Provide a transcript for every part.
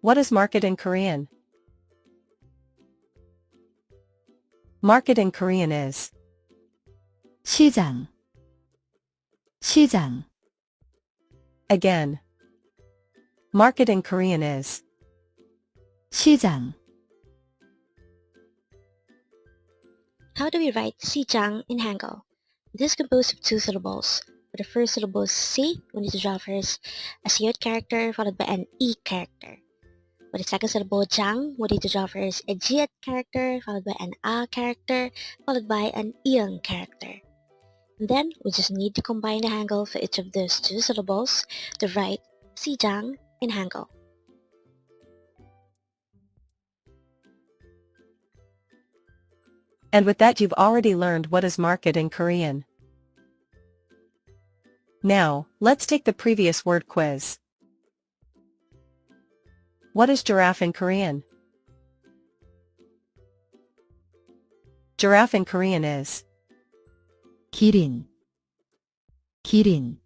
What is market in Korean? Market in Korean is 시장, 시장. again. Market in Korean is 시장. How do we write 시장 in Hangul? This is composed of two syllables. For the first syllable si, we need to draw first a siot character followed by an e character. For the second syllable jang, we need to draw first a jiat character followed by an a character followed by an iang character. And then we just need to combine the Hangul for each of those two syllables to write 시장 in Hangul. And with that you've already learned what is market in Korean. Now, let's take the previous word quiz. What is giraffe in Korean? Giraffe in Korean is 기린, 기린.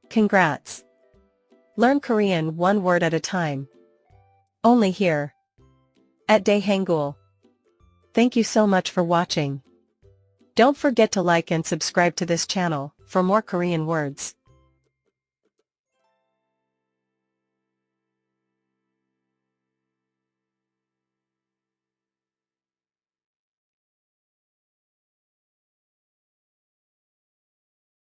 Congrats! Learn Korean one word at a time. Only here. At Dae-Hangul. Thank you so much for watching. Don't forget to like and subscribe to this channel for more Korean words.